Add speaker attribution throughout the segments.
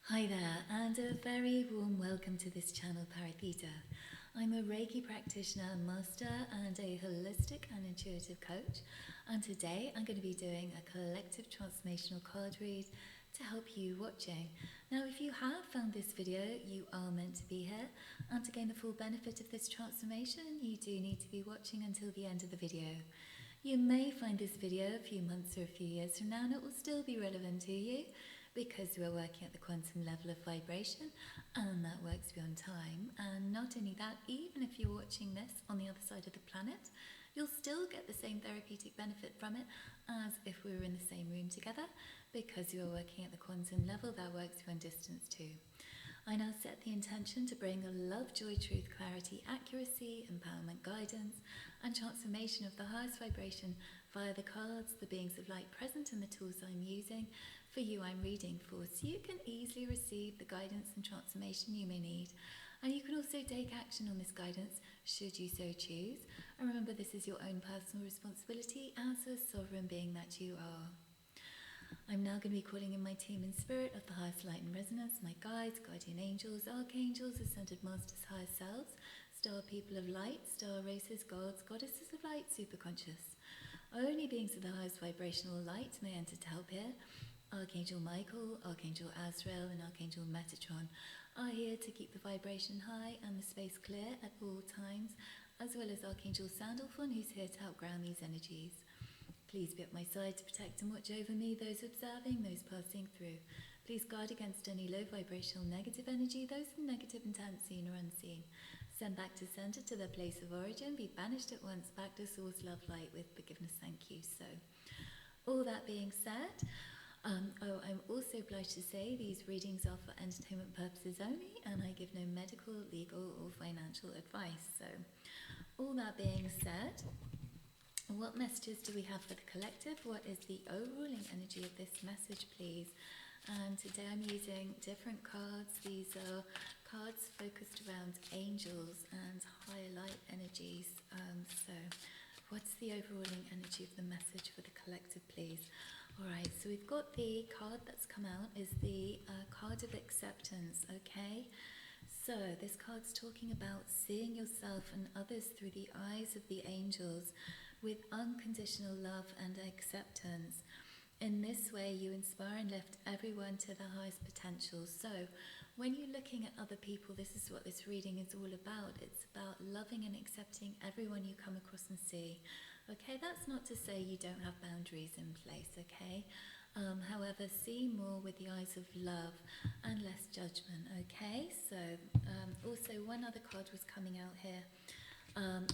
Speaker 1: Hi there, and a very warm welcome to this channel, ParaTheta. I'm a Reiki practitioner, master, and a holistic and intuitive coach. And today I'm going to be doing a collective transformational card read to help you watching. Now, if you have found this video, you are meant to be here. And to gain the full benefit of this transformation, you do need to be watching until the end of the video. You may find this video a few months or a few years from now, and it will still be relevant to you, because we're working at the quantum level of vibration, and that works beyond time. And not only that, even if you're watching this on the other side of the planet, you'll still get the same therapeutic benefit from it as if we were in the same room together, because you're working at the quantum level. That works beyond distance too. I now set the intention to bring a love, joy, truth, clarity, accuracy, empowerment, guidance, and transformation of the highest vibration via the cards, the beings of light present, and the tools I'm using for you I'm reading for, so you can easily receive the guidance and transformation you may need. And you can also take action on this guidance should you so choose. And remember, this is your own personal responsibility as a sovereign being that you are. I'm now going to be calling in my team in spirit of the highest light and resonance, my guides, guardian angels, archangels, ascended masters, higher selves, star people of light, star races, gods, goddesses of light, superconscious. Only beings of the highest vibrational light may enter to help here. Archangel Michael, Archangel Azrael, and Archangel Metatron are here to keep the vibration high and the space clear at all times, as well as Archangel Sandalphon, who's here to help ground these energies. Please be at my side to protect and watch over me, those observing, those passing through. Please guard against any low vibrational negative energy, those in negative intent, seen or unseen. Send back to center, to their place of origin, be banished at once back to source, love, light with forgiveness. Thank you. So, all that being said, I'm also obliged to say these readings are for entertainment purposes only, and I give no medical, legal, or financial advice. So, all that being said, what messages do we have for the collective? What is the overruling energy of this message, please? And today I'm using different cards. These are cards focused around angels and higher light energies. So, what's the overruling energy of the message for the collective, please? Alright, so we've got the card that's come out is the card of acceptance, okay? So this card's talking about seeing yourself and others through the eyes of the angels with unconditional love and acceptance. In this way, you inspire and lift everyone to their highest potential. So when you're looking at other people, this is what this reading is all about. It's about loving and accepting everyone you come across and see. Okay, that's not to say you don't have boundaries in place, okay? However, see more with the eyes of love and less judgment, okay? So, also one other card was coming out here.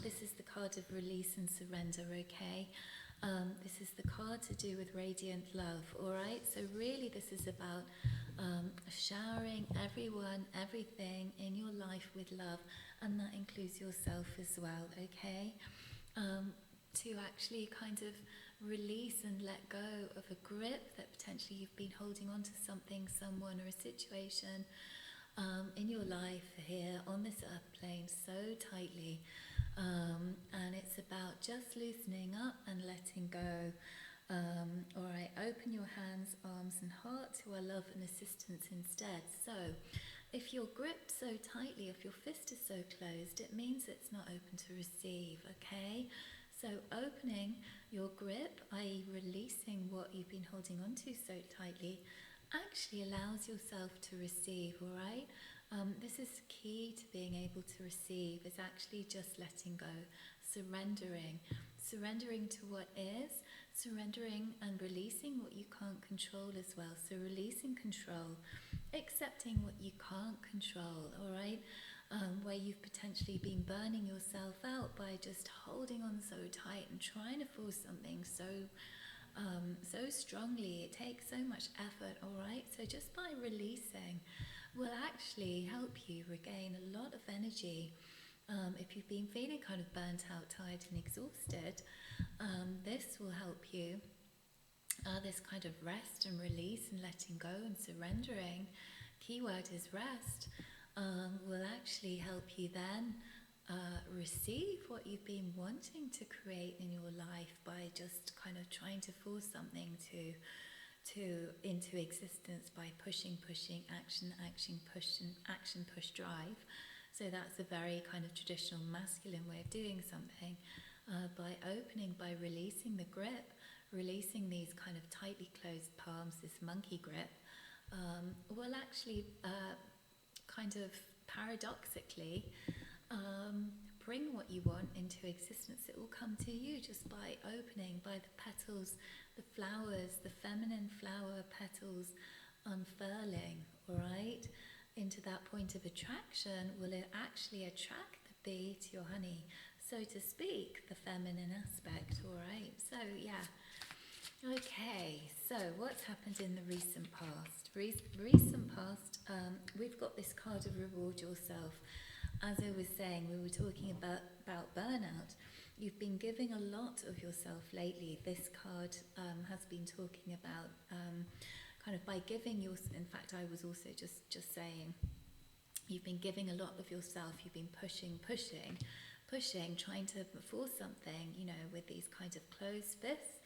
Speaker 1: This is the card of release and surrender, okay? This is the card to do with radiant love, alright? So really this is about showering everyone, everything in your life with love, and that includes yourself as well, okay? To actually kind of release and let go of a grip that potentially you've been holding on to something, someone, or a situation in your life here on this earth plane so tightly. And it's about just loosening up and letting go. Alright, open your hands, arms and heart to our love and assistance instead. So, if you're gripped so tightly, if your fist is so closed, it means it's not open to receive, okay? So opening your grip, i.e. releasing what you've been holding on to so tightly, actually allows yourself to receive, alright? This is key to being able to receive, is actually just letting go, surrendering to what is, surrendering and releasing what you can't control as well. So releasing control, accepting what you can't control, alright? Where you've potentially been burning yourself out by just holding on so tight and trying to force something so strongly. It takes so much effort, alright? So just by releasing will actually help you regain a lot of energy. If you've been feeling kind of burnt out, tired and exhausted, this will help you. This kind of rest and release and letting go and surrendering, keyword is rest, will actually help you then receive what you've been wanting to create in your life by just kind of trying to force something into existence by pushing, action, push, drive. So that's a very kind of traditional masculine way of doing something. By opening, by releasing the grip, releasing these kind of tightly closed palms, this monkey grip, will actually kind of paradoxically bring what you want into existence. It will come to you just by opening, by the petals, the flowers, the feminine flower petals unfurling, all right, into that point of attraction. Will it actually attract the bee to your honey, so to speak, the feminine aspect, all right? So, yeah. Okay, so what's happened in the recent past? Recent past, we've got this card of reward yourself. As I was saying, we were talking about burnout. You've been giving a lot of yourself lately. This card has been talking about kind of by giving your. In fact, I was also just saying, you've been giving a lot of yourself. You've been pushing, trying to force something, you know, with these kind of closed fists.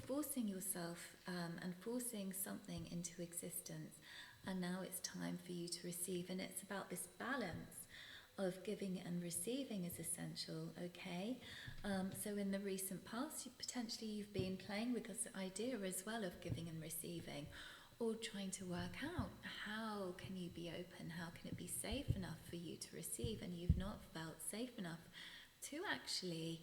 Speaker 1: Forcing yourself and forcing something into existence, and now it's time for you to receive, and it's about this balance of giving and receiving is essential, okay? So in the recent past, you've been playing with this idea as well of giving and receiving, or trying to work out how can you be open, how can it be safe enough for you to receive, and you've not felt safe enough to actually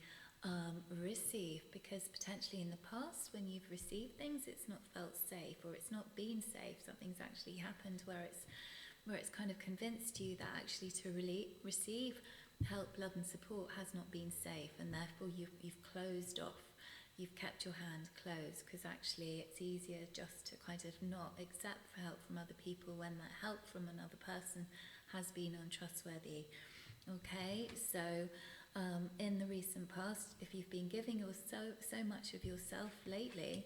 Speaker 1: receive, because potentially in the past when you've received things, it's not felt safe, or it's not been safe. Something's actually happened where it's kind of convinced you that actually to receive help, love and support has not been safe, and therefore you've closed off, you've kept your hand closed, because actually it's easier just to kind of not accept help from other people when that help from another person has been untrustworthy. Okay, so in the recent past, if you've been giving so much of yourself lately,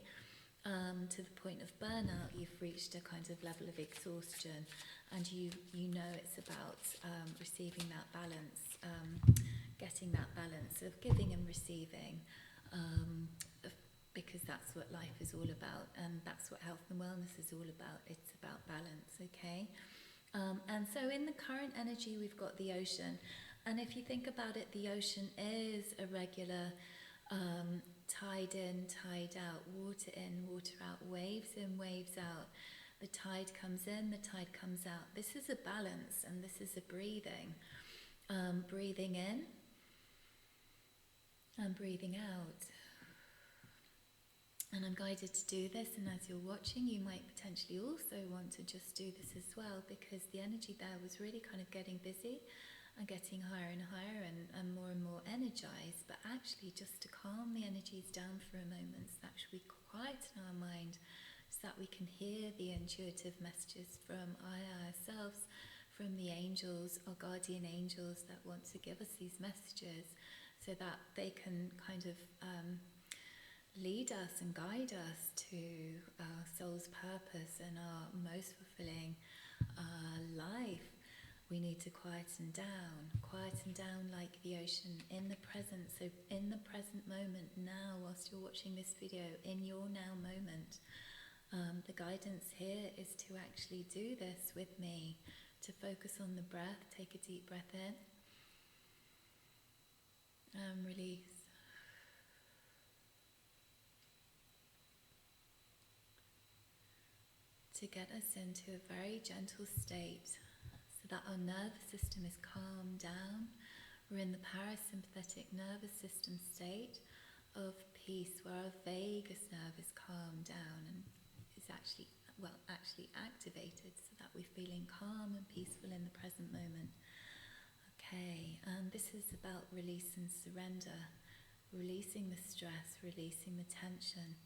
Speaker 1: to the point of burnout, you've reached a kind of level of exhaustion, and you know it's about receiving that balance, getting that balance of giving and receiving, because that's what life is all about, and that's what health and wellness is all about. It's about balance, okay? And so in the current energy, we've got the ocean. And if you think about it, the ocean is a regular tide in, tide out, water in, water out, waves in, waves out. The tide comes in, the tide comes out. This is a balance, and this is a breathing. Breathing in and breathing out. And I'm guided to do this, and as you're watching, you might potentially also want to just do this as well, because the energy there was really kind of getting busy and getting higher and higher and more energized, but actually just to calm the energies down for a moment, so that we quieten our mind, so that we can hear the intuitive messages from ourselves, from the angels, our guardian angels that want to give us these messages, so that they can kind of lead us and guide us to our soul's purpose and our most fulfilling life. We need to quieten down like the ocean in the present. So in the present moment now, whilst you're watching this video, in your now moment, the guidance here is to actually do this with me, to focus on the breath. Take a deep breath in and release. To get us into a very gentle state, so that our nervous system is calmed down. We're in the parasympathetic nervous system state of peace, where our vagus nerve is calmed down and is actually activated, so that we're feeling calm and peaceful in the present moment. Okay, and this is about release and surrender, releasing the stress, releasing the tension,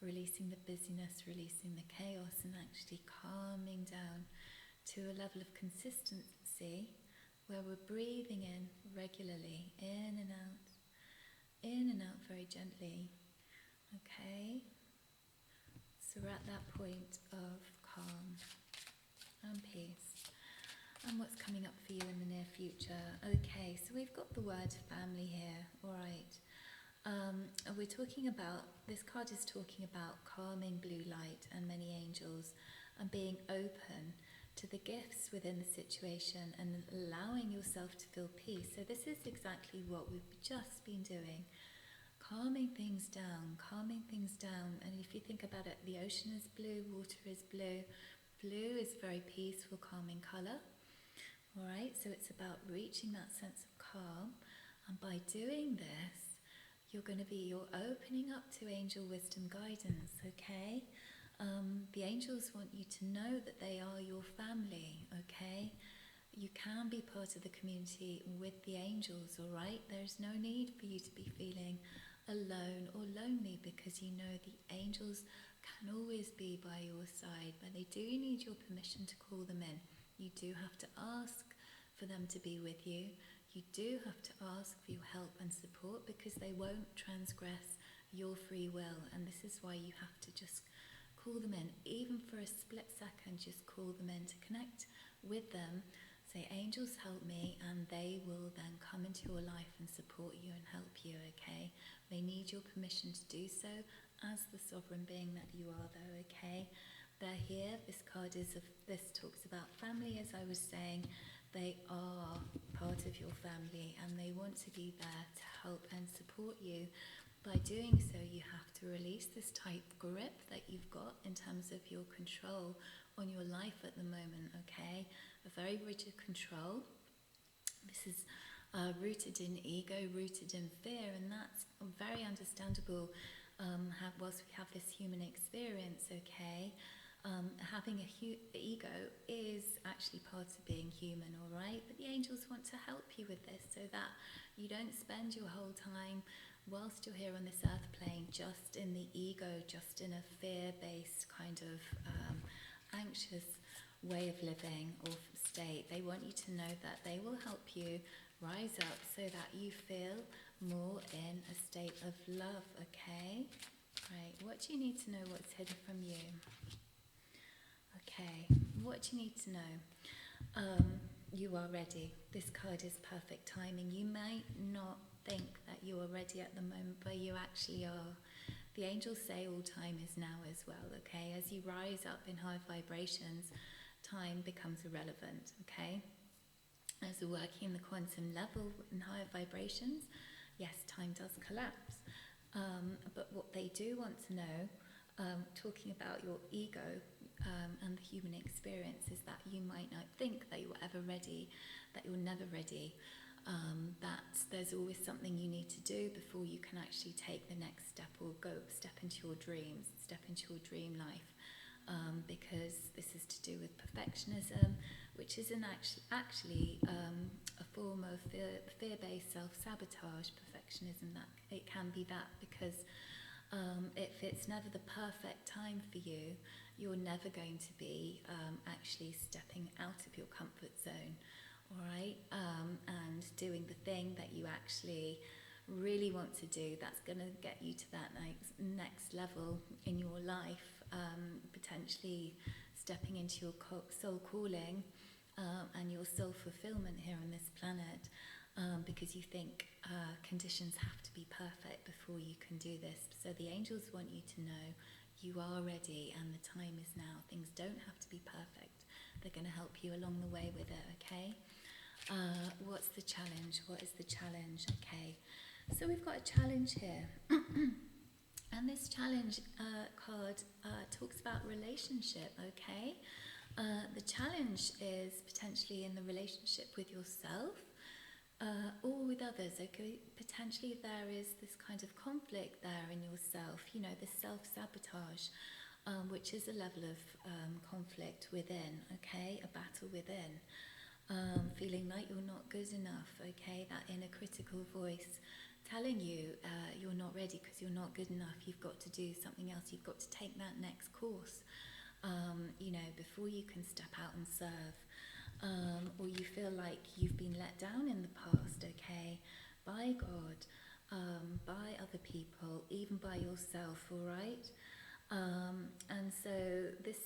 Speaker 1: releasing the busyness, releasing the chaos, and actually calming down to a level of consistency where we're breathing in regularly, in and out very gently. Okay, so we're at that point of calm and peace. And what's coming up for you in the near future? Okay, so we've got the word family here, all right. We're talking about, this card is talking about calming blue light and many angels and being open to the gifts within the situation and allowing yourself to feel peace. So this is exactly what we've just been doing. Calming things down, calming things down. And if you think about it, the ocean is blue, water is blue. Blue is a very peaceful, calming colour. All right, so it's about reaching that sense of calm. And by doing this, you're opening up to angel wisdom guidance, okay? The angels want you to know that they are your family, okay? You can be part of the community with the angels, all right? There's no need for you to be feeling alone or lonely, because you know the angels can always be by your side, but they do need your permission to call them in. You do have to ask for them to be with you. You do have to ask for your help and support, because they won't transgress your free will, and this is why you have to just call them in, even for a split second. Just call them in to connect with them. Say, angels help me, and they will then come into your life and support you and help you, okay? They need your permission to do so as the sovereign being that you are, though, okay? They're here. This talks about family, as I was saying. They are part of your family, and they want to be there to help and support you. By doing so, you have to release this tight grip that you've got in terms of your control on your life at the moment, okay? A very rigid control. This is rooted in ego, rooted in fear, and that's very understandable whilst we have this human experience, okay? Having ego is actually part of being human, all right? But the angels want to help you with this so that you don't spend your whole time whilst you're here on this earth plane just in the ego, just in a fear-based kind of anxious way of living or state. They want you to know that they will help you rise up so that you feel more in a state of love, okay? Right, what do you need to know? What's hidden from you? Okay, what do you need to know? You are ready. This card is perfect timing. You might not think that you are ready at the moment, but you actually are. The angels say all time is now as well, okay? As you rise up in high vibrations, time becomes irrelevant, okay? As we're working in the quantum level in higher vibrations, yes, time does collapse. But what they do want to know, talking about your ego and the human experience, is that you might not think that you're ever ready, that you're never ready, that there's always something you need to do before you can actually take the next step or step into your dreams, step into your dream life. Because this is to do with perfectionism, which is actually a form of fear-based self-sabotage. Perfectionism, that it can be that, because if it's never the perfect time for you, you're never going to be actually stepping out of your comfort zone, all right, and doing the thing that you actually really want to do, that's going to get you to that next level in your life, potentially stepping into your soul calling and your soul fulfillment here on this planet, because you think conditions have to be perfect before you can do this. So the angels want you to know you are ready and the time is now. Things don't have to be perfect. They're going to help you along the way with it, okay? What's the challenge? What is the challenge? Okay, so we've got a challenge here. And this challenge card talks about relationship, okay? The challenge is potentially in the relationship with yourself or with others, okay? Potentially there is this kind of conflict there in yourself, you know, this self-sabotage, which is a level of conflict within, okay? A battle within. Feeling like you're not good enough, okay? That inner critical voice telling you you're not ready because you're not good enough. You've got to do something else. You've got to take that next course, you know, before you can step out and serve. Or you feel like you've been let down in the past, okay? By God, by other people, even by yourself, all right? And so this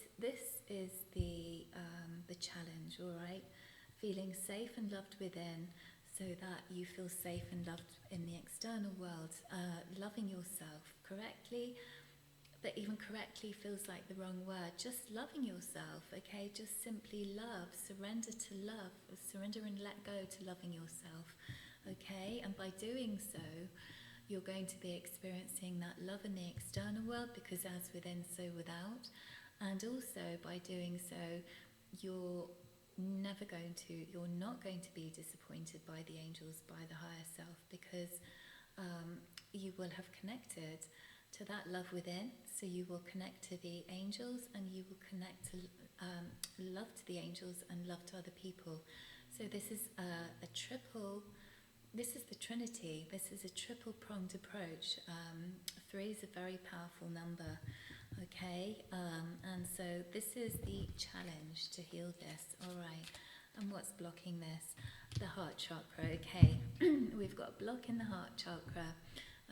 Speaker 1: is the challenge, all right? Feeling safe and loved within, so that you feel safe and loved in the external world. Loving yourself correctly, but even correctly feels like the wrong word. Just loving yourself, okay? Just simply love, surrender to love, surrender and let go to loving yourself, okay? And by doing so, you're going to be experiencing that love in the external world, because as within, so without. And also by doing so, you're not going to be disappointed by the angels, by the higher self, because you will have connected to that love within. So you will connect to the angels, and you will connect to love to the angels and love to other people. So this is this is the Trinity. This is a triple-pronged approach. 3 is a very powerful number, okay? And so this is the challenge to heal this, all right? And what's blocking this? The heart chakra, okay? We've got a block in the heart chakra,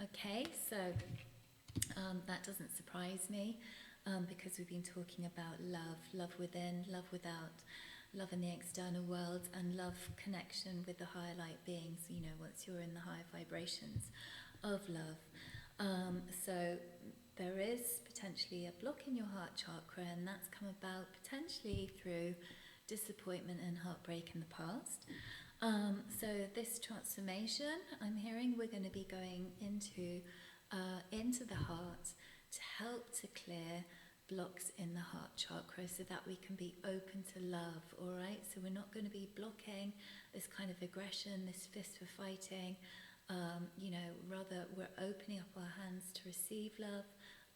Speaker 1: okay? So that doesn't surprise me, because we've been talking about love within, love without, love in the external world, and love connection with the higher light beings, once you're in the higher vibrations of love. So there is potentially a block in your heart chakra, and that's come about potentially through disappointment and heartbreak in the past. So this transformation, I'm hearing we're going to be going into the heart to help to clear blocks in the heart chakra, so that we can be open to love, all right? So we're not going to be blocking this kind of aggression, this fist for fighting, rather we're opening up our hands to receive love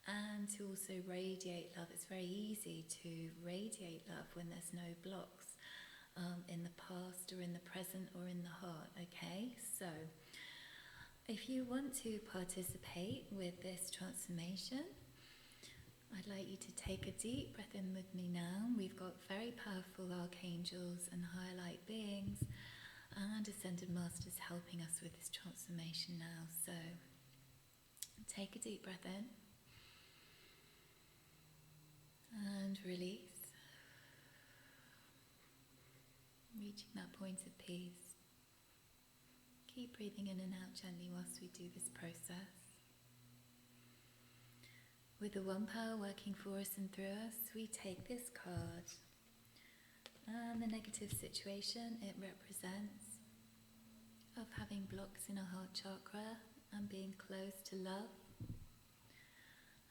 Speaker 1: and to also radiate love. It's very easy to radiate love when there's no blocks in the past or in the present or in the heart, okay? So if you want to participate with this transformation, I'd like you to take a deep breath in with me now. We've got very powerful archangels and higher light beings and ascended masters helping us with this transformation now. So take a deep breath in and release, reaching that point of peace. Keep breathing in and out gently whilst we do this process. With the one power working for us and through us, we take this card, and the negative situation it represents of having blocks in our heart chakra and being closed to love.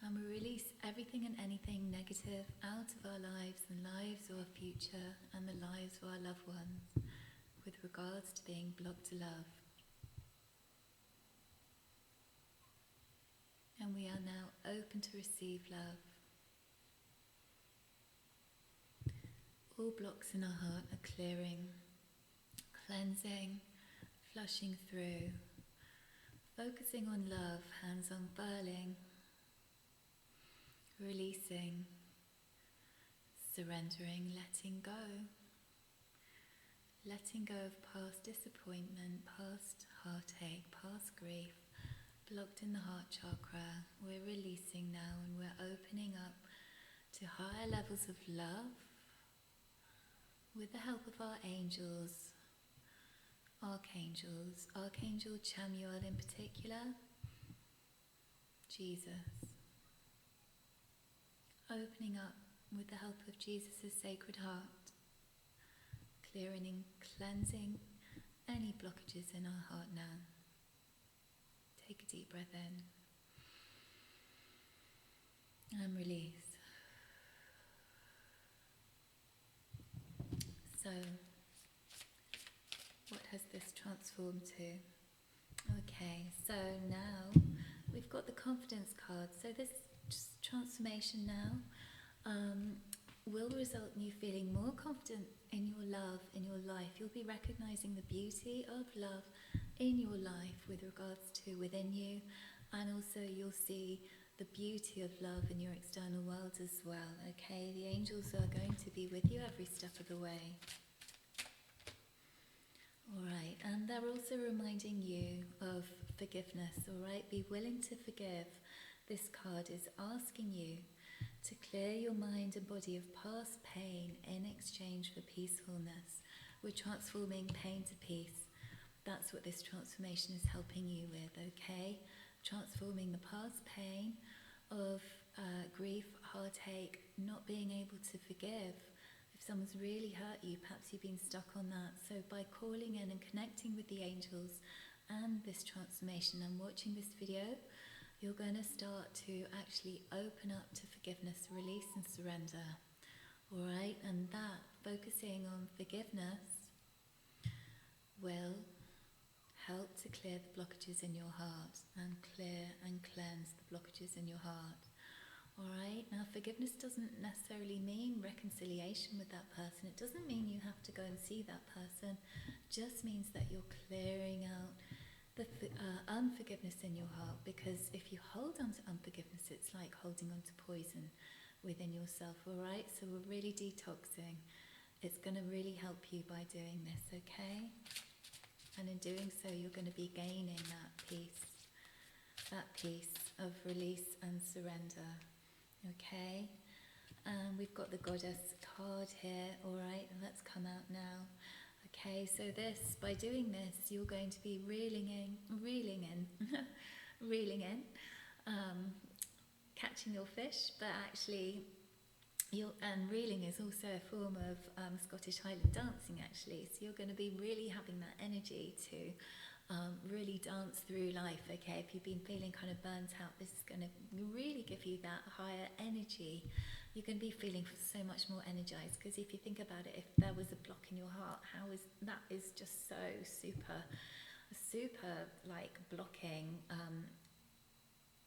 Speaker 1: And we release everything and anything negative out of our lives and lives of our future and the lives of our loved ones with regards to being blocked to love. And we are now open to receive love. All blocks in our heart are clearing, cleansing, flushing through, focusing on love, hands unfurling, releasing, surrendering, letting go of past disappointment, past heartache, past grief, blocked in the heart chakra. We're releasing now, and we're opening up to higher levels of love with the help of our angels, archangels, Archangel Chamuel in particular, Jesus. Opening up with the help of Jesus' Sacred Heart, clearing and cleansing any blockages in our heart now. Take a deep breath in and release. So, what has this transformed to? Okay, so now we've got the confidence card. So this transformation now will result in you feeling more confident in your love, in your life. You'll be recognizing the beauty of love in your life with regards to within you, and also you'll see the beauty of love in your external world as well, okay? The angels are going to be with you every step of the way. Alright, and they're also reminding you of forgiveness, alright? Be willing to forgive. This card is asking you to clear your mind and body of past pain in exchange for peacefulness. We're transforming pain to peace. That's what this transformation is helping you with, okay? Transforming the past pain of grief, heartache, not being able to forgive. If someone's really hurt you, perhaps you've been stuck on that. So by calling in and connecting with the angels and this transformation and watching this video, you're going to start to actually open up to forgiveness, release and surrender. All right, and that, focusing on forgiveness, will help to clear the blockages in your heart and clear and cleanse the blockages in your heart. All right, now forgiveness doesn't necessarily mean reconciliation with that person. It doesn't mean you have to go and see that person. It just means that you're clearing out the unforgiveness in your heart, because if you hold on to unforgiveness, it's like holding on to poison within yourself. All right, so we're really detoxing. It's going to really help you by doing this, okay? And in doing so, you're going to be gaining that peace of release and surrender, okay? And we've got the Goddess card here, all right, and that's come out now. Okay, so this, by doing this, you're going to be reeling in, catching your fish, but actually, and reeling is also a form of Scottish Highland dancing, actually. So you're going to be really having that energy to really dance through life, okay? If you've been feeling kind of burnt out, this is going to really give you that higher energy. You're going to be feeling so much more energized, because if you think about it, if there was a block in your heart, that is just so super like blocking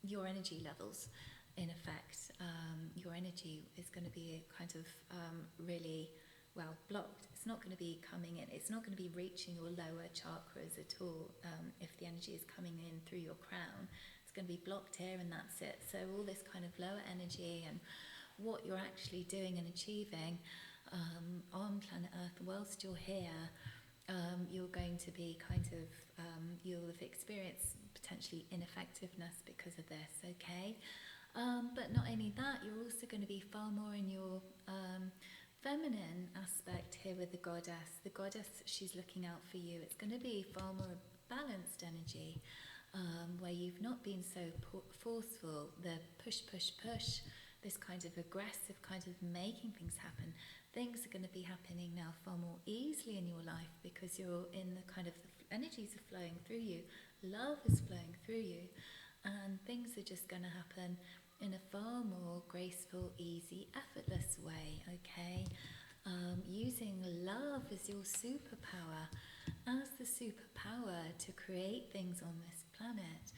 Speaker 1: your energy levels. In effect, your energy is going to be kind of really blocked. It's not going to be coming in. It's not going to be reaching your lower chakras at all. If the energy is coming in through your crown, it's going to be blocked here, and that's it. So all this kind of lower energy and what you're actually doing and achieving on planet Earth whilst you're here, you're going to be kind of, you'll have experienced potentially ineffectiveness because of this, okay? But not only that, you're also going to be far more in your feminine aspect here with the Goddess. The Goddess, she's looking out for you. It's going to be far more balanced energy, where you've not been so forceful, the push, this kind of aggressive kind of making things happen. Things are going to be happening now far more easily in your life, because you're in the kind of, the energies are flowing through you, love is flowing through you, and things are just going to happen in a far more graceful, easy, effortless way, okay? Using love as your superpower, as the superpower to create things on this planet,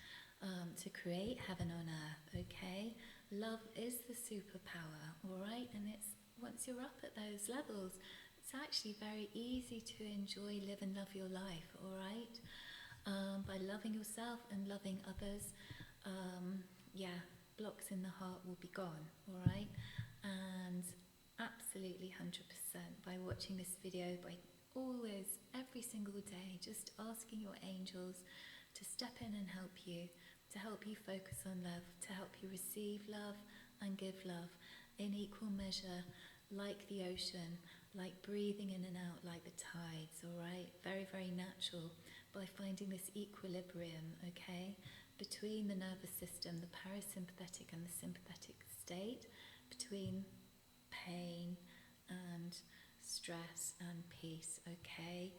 Speaker 1: to create heaven on earth, okay? Love is the superpower, all right? And it's, once you're up at those levels, it's actually very easy to enjoy, live and love your life, all right? By loving yourself and loving others, blocks in the heart will be gone, all right? And absolutely 100% by watching this video, by always, every single day, just asking your angels to step in and help you, to help you focus on love, to help you receive love and give love in equal measure, like the ocean, like breathing in and out like the tides, all right? Very, very natural, by finding this equilibrium, okay, between the nervous system, the parasympathetic and the sympathetic state, between pain and stress and peace, okay?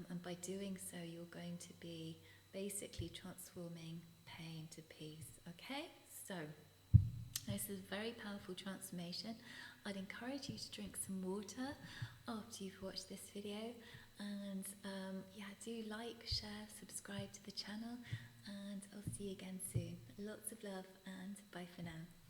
Speaker 1: And by doing so, you're going to be basically transforming pain to peace, okay? So this is a very powerful transformation. I'd encourage you to drink some water after you've watched this video, and do like, share, subscribe to the channel, and I'll see you again soon. Lots of love, and bye for now.